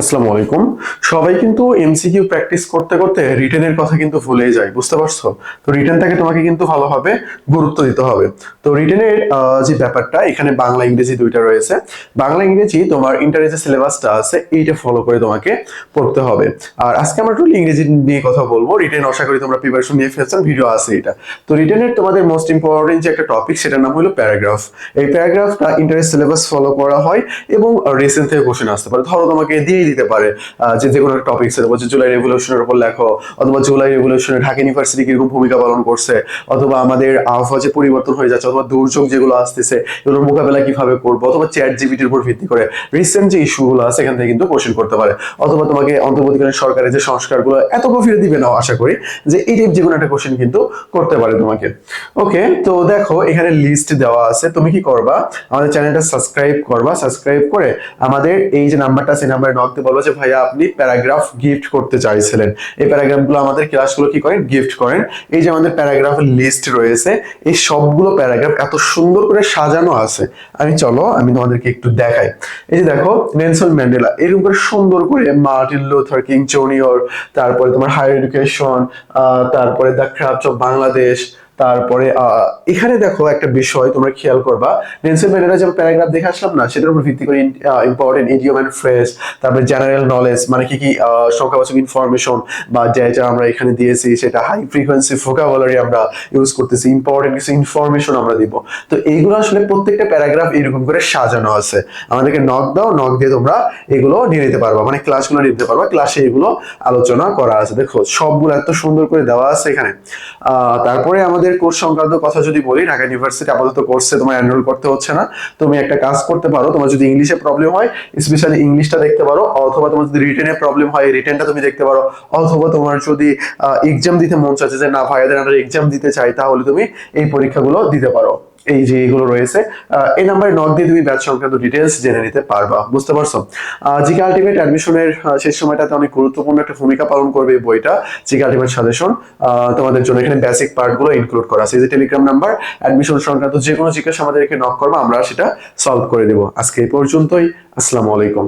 আসসালামু আলাইকুম। সবাই কিন্তু এমসিকিউ প্র্যাকটিস করতে করতে রিটেনের কথা কিন্তু ভুলেই যায়, বুঝতে পারছো? তো রিটেনটাকে তোমাকে কিন্তু ভালোভাবে গুরুত্ব দিতে হবে। তো রিটেনের যে ব্যাপারটা, এখানে বাংলা ইংরেজি দুইটা রয়েছে। বাংলা ইংরেজি তোমার ইন্টারের যে সিলেবাসটা আছে এইটা ফলো করে তোমাকে পড়তে হবে। আর আজকে আমরা একটু ইংরেজি নিয়ে কথা বলবো। রিটেন আশা করি তোমরা প্রিপারেশন নিয়ে ফেলছেন, ভিডিও আছে এটা। তো রিটেনের তোমাদের মোস্ট ইম্পর্টেন্ট যে একটা টপিক, সেটার নাম হলো প্যারাগ্রাফ। এই প্যারাগ্রাফটা ইন্টারের সিলেবাস ফলো করা হয় এবং রিসেন্ট থেকে কোশ্চেন আসতে পারে। ধরো তোমাকে দিয়ে দিতে পারে যে কোনো একটা টপিক্স এর উপর, যে জুলাই রেভলিউশনের উপর লেখো, অথবা জুলাই রেভলিউশনে ঢাকা ইউনিভার্সিটি কিরকম ভূমিকা পালন করছে, অথবা আমাদের আবহাওয়া যে পরিবর্তন হয়ে যাচ্ছে, অথবা দুর্যোগ যেগুলো আসতেছে এগুলোর মোকাবেলা কিভাবে করবো, অথবা চ্যাট জিপিটির উপর ভিত্তি করে রিসেন্ট যে ইস্যুগুলো আছে এখান থেকে কিন্তু কোশ্চেন করতে পারে। অথবা তোমাকে অন্তর্বর্তীকালীন সরকারের যে সংস্কারগুলো এত গভীরে দিবে না আশা করি, যে এই টাইপ যে কোনো একটা কোশ্চেন কিন্তু করতে পারে তোমাকে। ওকে, তো দেখো এখানে লিস্ট দেওয়া আছে। তুমি কি করবা, আমাদের চ্যানেলটা সাবস্ক্রাইব করবা। সাবস্ক্রাইব করে আমাদের এই যে নাম্বারটা, সেই নাম্বারে নক দিয়ে বলবো যে ভাইয়া আপনি প্যারাগ্রাফ গিফট করতে চাইছিলেন। এই প্যারাগ্রাফগুলো আমাদের ক্লাসগুলো কি করেন, গিফট করেন। এই যে আমাদের প্যারাগ্রাফের লিস্ট রয়েছে, এই সবগুলো প্যারাগ্রাফ এত সুন্দর করে সাজানো আছে। আমি তোমাদেরকে একটু দেখাই। এই যে দেখো, নেলসন ম্যান্ডেলা এরকম করে সুন্দর করে, মার্টিন লুথার কিং জুনিয়র, তারপরে তোমার হায়ার এডুকেশন, তারপরে দ্য ক্রাফট অফ বাংলাদেশ, তারপরে এখানে দেখো একটা বিষয় তোমরা খেয়াল করবা। নেলসন ম্যান্ডেলা যে প্যারাগ্রাফ দেখে আসলাম না, সেটার উপর ভিত্তি করে ইম্পর্টেন্ট ইডিয়ম এন্ড ফ্রেজ, তারপরে জেনারেল নলেজ মানে কি কি সংখ্যাবাচক ইনফরমেশন বা যেটা আমরা এখানে দিয়েছি সেটা হাই ফ্রিকোয়েন্সি ভোকাবুলারি আমরা ইউজ করতেছি, ইম্পর্টেন্ট কিছু ইনফরমেশন আমরা দিব। তো এইগুলো আসলে প্রত্যেকটা প্যারাগ্রাফ এরকম করে সাজানো আছে। আমাদেরকে নক দাও, নক দিয়ে তোমরা এগুলো নিয়ে নিতে পারবা, মানে ক্লাসগুলো নিতে পারবা। ক্লাসে এগুলো আলোচনা করা আছে। দেখো সবগুলো এত সুন্দর করে দেওয়া আছে এখানে। তারপরে আমাদের কোর্স সংক্রান্ত কথা যদি বলি, ঢাকা ইউনিভার্সিটি আপাতত কোর্সে তোমার এনরোল করতে হচ্ছে না। তুমি একটা কাজ করতে পারো, তোমার যদি ইংলিশে প্রবলেম হয় স্পেশালি ইংলিশটা দেখতে পারো, অথবা তোমার যদি রিটেনে প্রবলেম হয় রিটেনটা তুমি দেখতে পারো, অথবা তোমার যদি এক্সাম দিতে মন চাচ্ছে যে না ভাইয়াদের আমরা এক্সাম দিতে চাই, তাহলে তুমি এই পরীক্ষাগুলো দিতে পারো। এই যে এগুলো রয়েছে, এই নাম্বারে নক দিয়ে তুমি ব্যাচ সংক্রান্ত ডিটেলস জেনে নিতে পারবা, বুঝতে পারছো? জিকে আলটিমেট অ্যাডমিশনের শেষ সময়টাতে অনেক গুরুত্বপূর্ণ একটা ভূমিকা পালন করবে এই বইটা, জিকে আলটিমেট সাজেশন। তোমাদের জন্য এখানে বেসিক পার্ট গুলো ইনক্লুড করা আছে। এই যে টেলিগ্রাম নাম্বার, অ্যাডমিশন সংক্রান্ত যে কোনো জিজ্ঞাসা আমাদেরকে নক করবা, আমরা সেটা সলভ করে দেবো। আজকে এই পর্যন্তই। আসসালামু আলাইকুম।